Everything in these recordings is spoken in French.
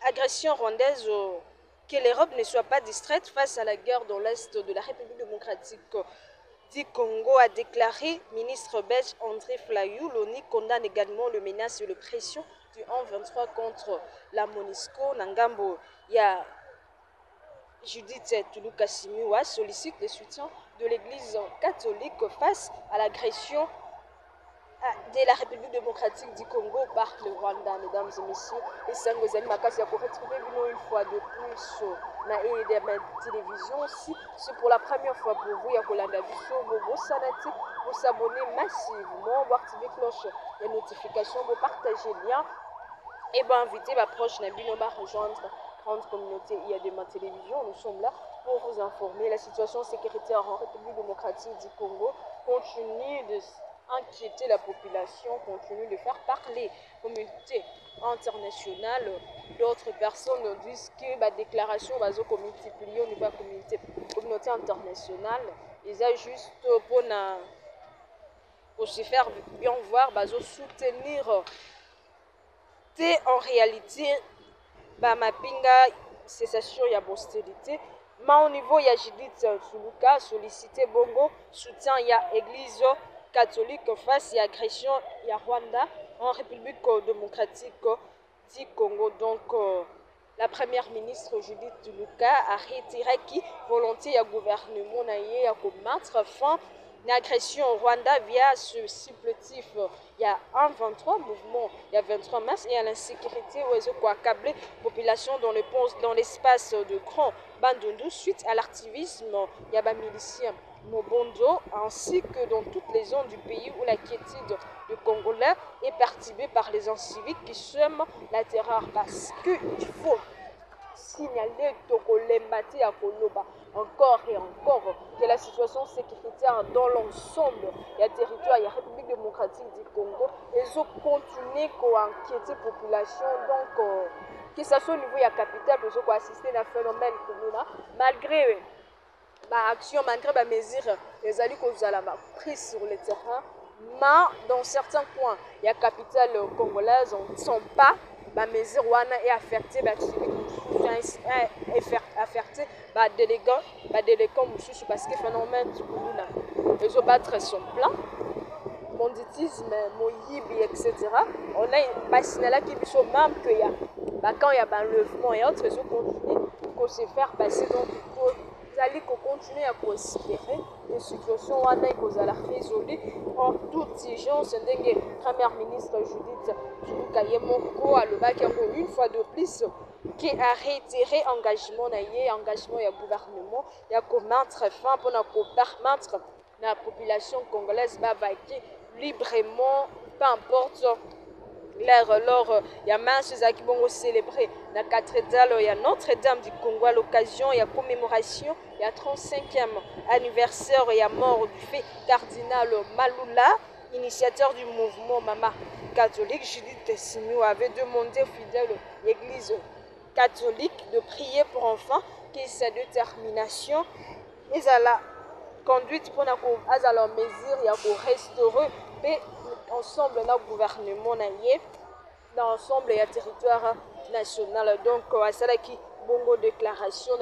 agression rwandaise, que l'Europe ne soit pas distraite face à la guerre dans l'Est de la République démocratique du Congo, a déclaré ministre belge André Flayou. L'ONU condamne également le menace et le pression du 1-23 contre la MONUSCO. Nangambo, il y a Judith Touloukasimiwa sollicite le soutien de l'Église catholique face à l'agression de la République démocratique du Congo par le Rwanda, mesdames et messieurs. Et ça nous aime à retrouver une fois de plus na télévision. Si c'est pour la première fois pour vous, il y a Kolanda Biso, vous abonner massivement, vous activer cloche de notifications, vous partager le lien et vous inviter ma proche Nabino à rejoindre grande communauté. Il y a de ma télévision, nous sommes là pour vous informer. La situation sécuritaire en République démocratique du Congo continue de inquiéter la population, continue de faire parler la communauté internationale. D'autres personnes disent que la déclaration va se multiplier au niveau de la communauté internationale. Ils ont juste pour se faire bien voir, soutenir en réalité ma pinga cessation et hostilité. Mais au niveau il y a Judith Toulouka sollicité bongo soutien il y a église catholique face à l'agression il y a Rwanda en République démocratique du Congo. Donc la première ministre Judith Toulouka a retiré qui volonté à gouvernement à mettre fin l'agression au Rwanda via ce supplétif. Il y a un 23 mouvement, il y a 23 mars, et à l'insécurité où ils ont accablé la population dans l'espace de Grand Bandundu suite à l'activisme. Il y a des miliciens Mobondo ainsi que dans toutes les zones du pays où la quiétude du Congolais est perturbée par les inciviques qui sèment la terreur. Parce qu'il faut signaler Tokolemati à Koloba encore et encore que la situation sécuritaire dans l'ensemble des territoires de la République démocratique du Congo et ont continué à inquiéter la population. Donc que ce soit au niveau de la capitale, ils ont assisté à un phénomène commun malgré l'action, malgré les mesures les alliés prises sur le terrain. Mais dans certains coins, la capitale congolaise ne sont pas les mesures est affectée affecté délégués parce que phénomène ils ont battre son plan banditisme moyibi etc. On a pas signalé qui sont même que quand il y a un enlèvement et autres ils ont continué pour se faire passer. Donc vous allez continuer à espérer les situations où la résolue en toute urgence. Première ministre Judith Toulouka Yemoko a le bac une fois de plus qui a réitéré engagement du gouvernement et a mettre fin pour permettre à la population congolaise de librement, peu importe leur il y a masse qui vont célébrer la cathédrale il y a Notre-Dame du Congo à l'occasion il y a commémoration il y a 35e anniversaire il y a mort du fait cardinal Malula, initiateur du mouvement Mama catholique. Judith Tessignou avait demandé aux fidèles de l'église catholique de prier pour enfants que sa détermination est à la conduite pour la mesure il y a pour restaurer ensemble le gouvernement dans l'ensemble des territoires national. Donc à cela qui bongo déclaration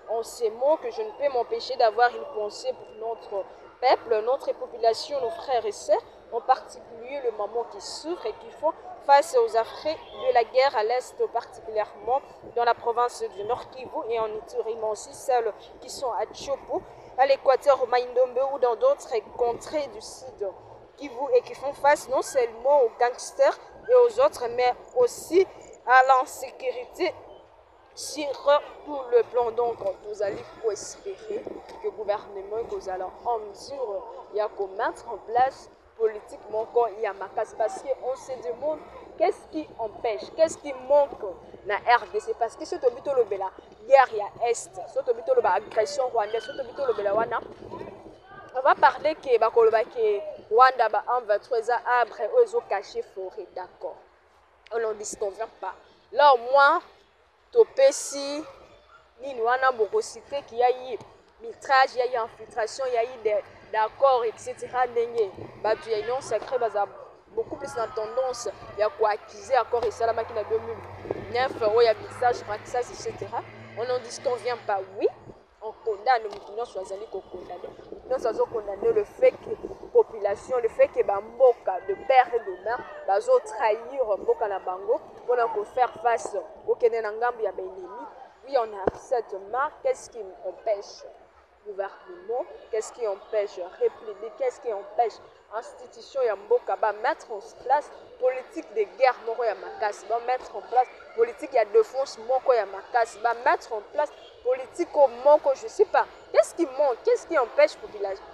en ces mots que je ne peux m'empêcher d'avoir une pensée pour notre peuple, notre population, nos frères et sœurs, en particulier le moment qui souffre et qui font face aux affres de la guerre à l'Est, particulièrement dans la province du Nord Kivu et en Ituri, mais aussi celles qui sont à Tchopo, à l'Équateur, au Maïndombe ou dans d'autres contrées du Sud Kivu et qui font face non seulement aux gangsters et aux autres, mais aussi à l'insécurité sur tout le plan. Donc nous allons espérer que le gouvernement que nous allons en mesure il y a qu'à mettre en place politiquement quand il y a ma casse parce qu'on se demande qu'est-ce qui empêche, qu'est-ce qui manque na RDC parce que surtout bito le bela guerre il y a est surtout bito le agression rwandaise surtout bito le bela wana on va parler que bakoloba que Rwanda ba en 23 arbres ils ont caché forêt, d'accord, on n'en disconvient pas là au moins topesi nini wana bokosite qui y a eu mitrage, il y a eu infiltration, il y a eu d'accord etc. ndenge bato ya union sacrée baza beaucoup plus na tendance ya koaccuser accord esalamaki na 2000 neuf, il y a mixage, braquage, etc. On n'en disconvient pas, oui. On condamne, nous sommes condamner le fait que la population, le fait que Bamboka, de père et de mère, bazo trahir Mboka na bango pour faire face au Kenenangambi à l'ennemi. Oui, on a cette marque. Qu'est-ce qui empêche gouvernement? Qu'est-ce qui empêche République? Qu'est-ce qui empêche institution ya Mboka mettre en place politique de guerre moko ya makasi, mettre en place politique ya défense moko ya makasi, mettre en place politique moko, je sais pas. Qu'est-ce qui manque? Qu'est-ce qui empêche population?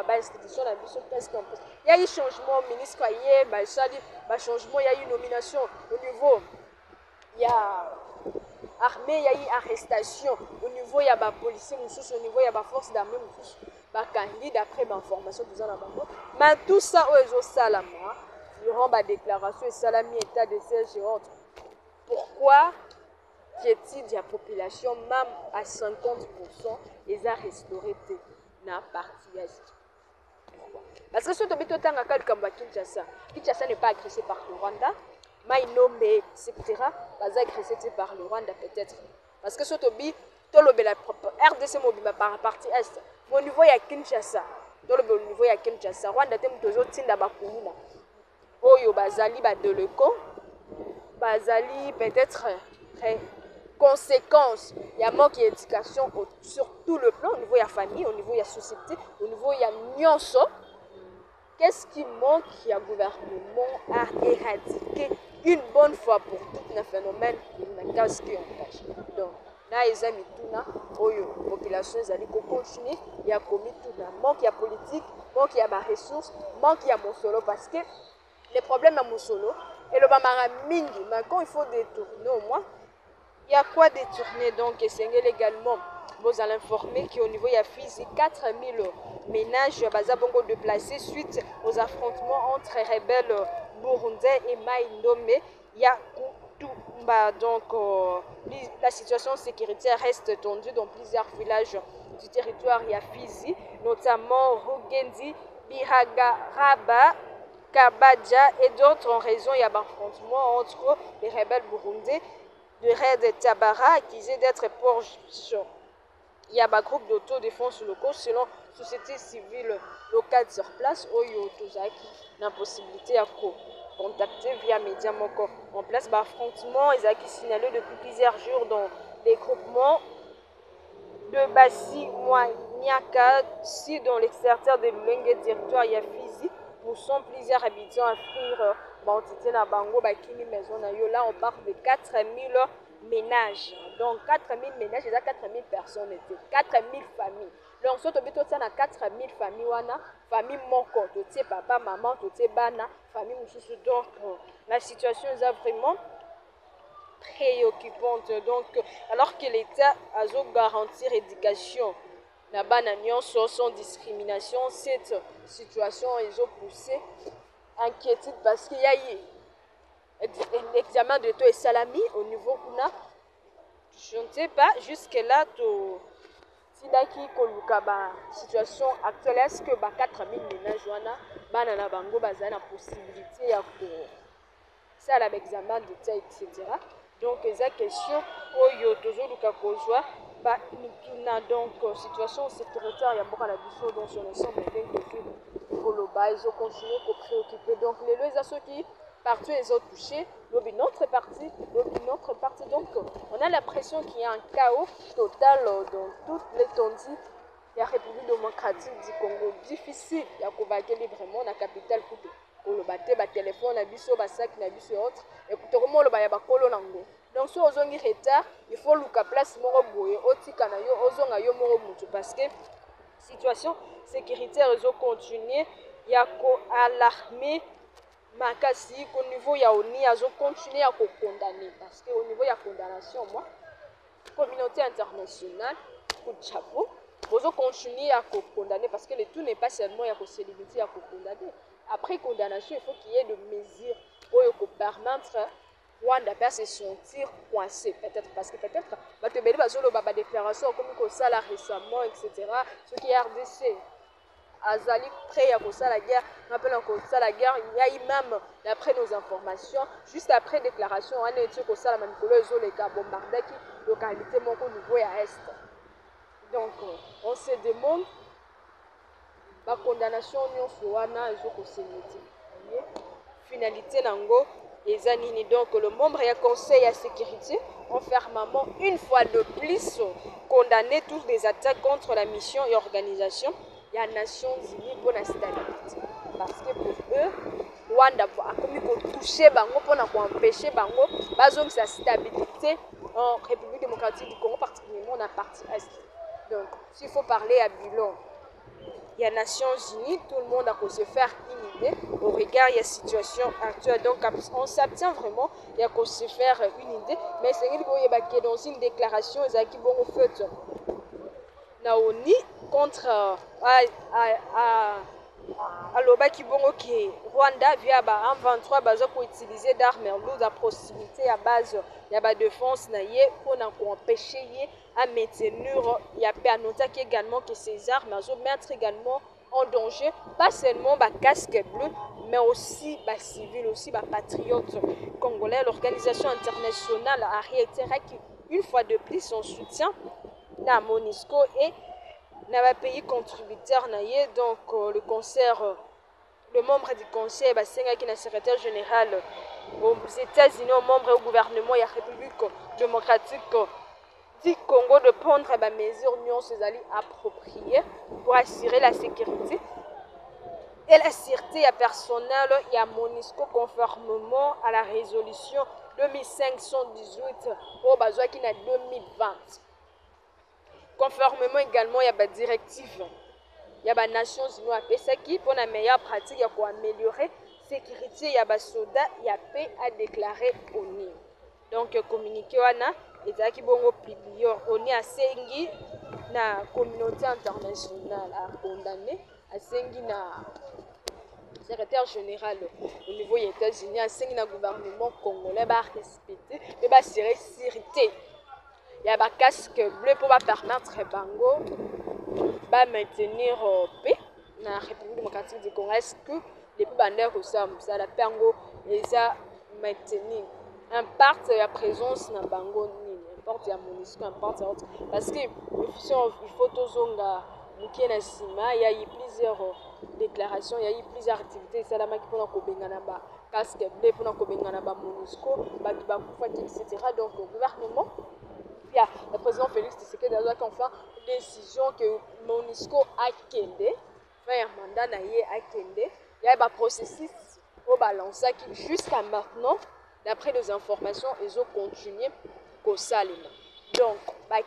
Institution la mission, qu'est-ce qui empêche? Il y a eu changement ministre, il y a changement, il y a eu nomination au niveau, il y a armée, il y a eu arrestation au niveau, il y a des policiers, au niveau, il y a des forces d'armée, des d'après ma information, mais tout ça, aux salama, durant ma déclaration, et salami état de siège et autres. Pourquoi qu'il y a population, même à 50%, ils ont restauré na partie est? Parce que si tu habites autant à Kinshasa, Kinshasa n'est pas agressé par le Rwanda, Mainombe, etc. Pas agressé par le Rwanda peut-être. Parce que si tu habites, la RDC mobile par partie est, au niveau il y a Kinshasa, au niveau il y a Kinshasa, Rwanda tem toujours tinda bakumuna. Oyo bazali badeleko, bazali peut-être conséquences, il y a manque d'éducation sur tout le plan, au niveau de la famille, au niveau de la société, au niveau de la nyonso. Qu'est-ce qui manque? Il y a gouvernement à éradiquer une bonne fois pour tout le phénomène de la qui empêche. Donc, là, les amis, tout là, la population, ils continuer, il y a commis tout là. Manque, il y a politique, manque, il y a ma ressource, manque, il y a mon solo, parce que les problèmes à mon solo, et le bamara mingi, mais quand il faut détourner au moins, il y a quoi détourner? Donc, c'est également, vous allez informer qu'au niveau il y a physique 4000 ménages bazabongo déplacés suite aux affrontements entre rebelles burundais et Maïnomé. Il y a Kutumba. Donc, la situation sécuritaire reste tendue dans plusieurs villages du territoire. Il y a Fizi, notamment Rugendi, Biragaraba, Kabadja et d'autres en raison il y a affrontements entre les rebelles burundais de Red Tabara accusé d'être proche. Il y a un groupe d'autodéfense locaux selon la société civile locale sur place. Oyo Tozaki n'a possibilité à contacter via médias en place. Affrontement, ils ont signalé depuis plusieurs jours dans les groupements de Bassi, Moiniaka, si dans l'extérieur de Lulenge territoire, il y a Fizi, poussant plusieurs habitants à fuir Bantité na Bango, Bakini Maison Nayo. Là, on parle de 4000 ménages. Donc, 4000 ménages, il y a 4000 personnes, 4000 familles. Donc, si on a 4000 familles, famille moko, tout papa, maman, tout bana, famille moussou. Donc, la situation est vraiment préoccupante. Donc, alors que l'État a garanti l'éducation, la bananion sans discrimination, cette situation est poussée inquiétude parce qu'il y a eu l'examen de taux et salami au niveau kuna. Je ne sais pas, jusque-là, Tidaki Kolukaba, situation actuelle, est-ce que 4000 ménages, banana bango, bazana possibilité à ça l'examen de taux, etc. Donc, les questions, Oyo, toujours Luka Kozwa, donc, situation sécuritaire, il y a beaucoup de dans son ensemble, ils ont continué à préoccuper. Donc, les assos qui partout les autres touchés, notre partie. Donc, on a l'impression qu'il y a un chaos total dans toute l'étendue de la République démocratique du Congo. Difficile, il y a vraiment la capitale Kouté. Le téléphone, la biso, la sac, la biso et autres. Et comment le bakolo nango. Donc, si on a un retard, il faut le place moroboye, otikanayo, ozongayo moromutu parce que situation sécuritaire ils ont continué, il y a alarmé makasi au niveau ya oni ils ont continué à condamner parce que au niveau ya condamnation moi communauté internationale coup de chapeau ils ont continué à condamner parce que le tout n'est pas seulement ya célébrité à condamner. Après condamnation il faut qu'il y ait de mesures pour permettre Rwanda peut se sentir coincé, peut-être parce que peut-être la déclaration comme ça là récemment, etc. Ce qui est RDC, azali prêt à causer la guerre, rappelle en causer la guerre, il y a eu même, d'après nos informations, juste après déclaration, on a été causer la manipuleuse, les cas bombardés qui localité mon niveau à est. Donc, on se demande, la condamnation nyonso wana ezokoseneti. Finalité nango ezanini. Donc, le membre du Conseil de sécurité ont fermement une fois de plus condamné toutes les attaques contre la mission et organisation des Nations Unies pour la stabilité. Parce que pour eux, Rwanda a commis pour toucher bango pour empêcher bango bazong sa stabilité en République démocratique du Congo, particulièrement dans la partie est. Donc, s'il faut parler à bilan, il y a les Nations Unies, tout le monde a pu se faire une idée au regard de la situation actuelle. Donc, on s'abstient vraiment, il y a pu se faire une idée. Mais c'est qu'il y a dans une déclaration, ils ont fait Naoni contre alobaki bongo ke Rwanda via ba 23 bazo ko utiliser d'armes lourdes à proximité à base ya ba défense na ye pour empêcher ye à maintenir ya pe annoncer également que ces armes vont mettre également en danger pas seulement ba casque bleu mais aussi ba civils aussi ba patriotes congolais. L'organisation internationale a réitéré une fois de plus son soutien na MONUSCO et na pays contributeur na ye. Donc le membre du conseil qui est le secrétaire général aux États-Unis, au membre du gouvernement de la République démocratique du Congo de prendre des mesures appropriées pour assurer la sécurité et la sûreté personnelle et à MONUSCO conformément à la résolution 2518 au besoin qui est 2020. Conformément également à la directive, il y a les Nations Unies qui pour la meilleure pratique pour améliorer la sécurité, il y a les soldats, il y a paix à déclarer au NI. Donc, communiqué wana ezaki bongo publié oni asengi na communauté internationale à condamner, asengi na secrétaire général au niveau des États-Unis, asengi na gouvernement congolais ba respecter et ba sécurité. Il y a des casques bleus pour permettre bango de maintenir paix dans la République démocratique du Congo. Est-ce que les bandeurs aussi ça la pango les a maintenir un part de la présence dans bango ni importe ya MONUSCO importe autre parce que il faut tozonga mukena sima il y a eu plusieurs déclarations, il y a eu plusieurs activités ça la maki pour ko bengana ba casque bleu pour ko bengana ba MONUSCO ba kufa etc. Donc le gouvernement il y a le président Félix Tshisekedi a enfin une décision que MONUSCO a kendé, fait un mandat naïe a kendé. Il y a un processus au balance qui jusqu'à maintenant, d'après les informations, ils ont continué au Salima. Donc,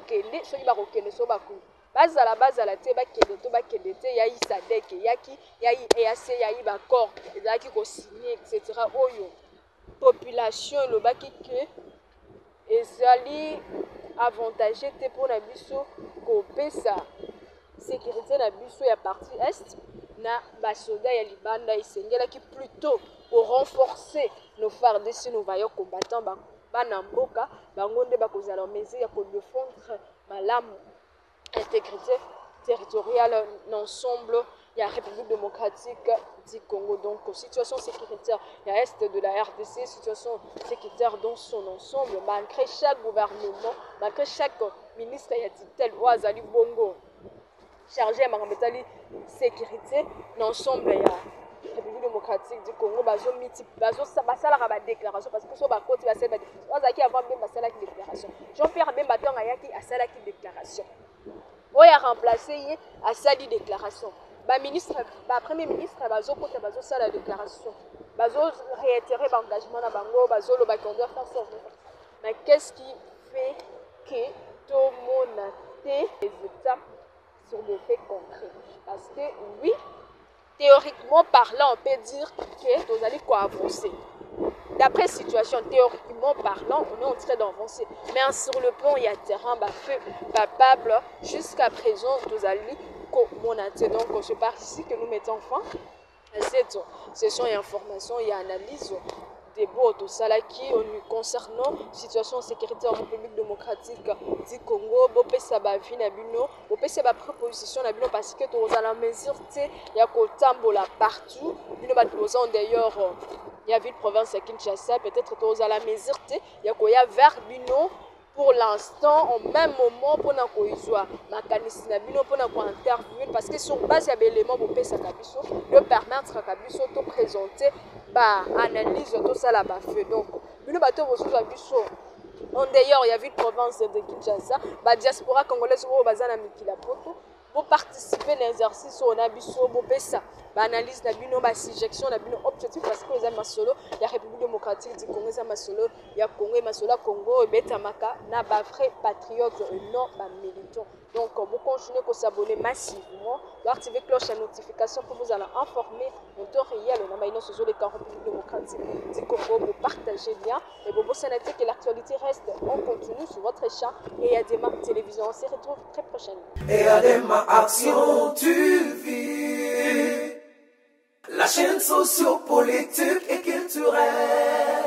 kendé, ceux qui ont kendé, sont beaucoup. Base à la tête, kendé, tout kendé, il y a eu SADC, il y a eu EAC, il y a eu accord, il y a eu signé, etc. Oyo population le baki que ezali avantagé pour la biso kopesa sécurité na biso ya partie est na basoda ya libanda esengelaki plutôt pour renforcer nos FARDC nos vaillants combattants bana mboka bango nde bakozala mesure ya kodefendre malamu intégrité territoriale l'ensemble il y a la République démocratique du Congo. Donc, situation sécuritaire, il y a l'Est de la RDC, situation sécuritaire dans son ensemble, malgré chaque gouvernement, malgré chaque ministre, il y a tel ou Azali Bongo, chargé à Marambetali sécurité, l'ensemble, il y a la République démocratique du Congo, bazo basala ba déclaration parce que so ba côté ba déclaration. Ozaki avant même basala ki déclaration. Jean-Pierre Bemba Tonga yaki asala ki déclaration. Oya remplacer a sali déclaration. Ba ministre, ba premier ministre bazo côté bazo sala déclaration. Bazo réitérer l'engagement na bango, bazo lo ba qu'on doit faire ça. Mais qu'est-ce qui fait que tout le monde a des résultats sur des faits concrets? Parce que oui, théoriquement parlant, on peut dire que vous allez quoi avancer. D'après situation, théoriquement parlant, on est en train d'avancer. Mais sur le plan, il y a terrain, feu, papable, jusqu'à présent, vous allez commander. Donc, c'est par ici que nous mettons fin à cette session et information et analyse débat tout ça là qui concernant situation sécurité en République démocratique du Congo bopesa ba vie na bino bopesa ba proposition na bino parce que tous la mesure té ya ko tambola partout bino ba posant d'ailleurs il y a ville province à Kinshasa peut-être tous la mesure té ya ko ya vers bino pour l'instant au même moment pour na koizwa makanisi na bino pour na ko intervenir parce que sur base ya éléments bopesa kabiso de permettre kabiso to présenter ba analyse tout ça là bas fait donc bino bato bosusu biso en d'ailleurs il y a ville province de Kinshasa ba diaspora congolaise au bazana mikila poto pour participer à l'exercice on a biso bopesa ba analyse na bino ba suggestion na bino objectif parce que les masolo la République démocratique du Congo za masolo ya Congo masolo Congo et betamaka na ba vrai patriote et non ba militant donc vous continuez à s'abonner massivement activer cloche à notification pour vous aller informer en temps réel on a une sur les République démocratique du Congo pour partager bien et pour vous signaler que l'actualité reste en continu sur votre chaîne et à Dema Télévision on se retrouve très prochainement et à Dema Action TV, la chaîne socio-politique et culturelle.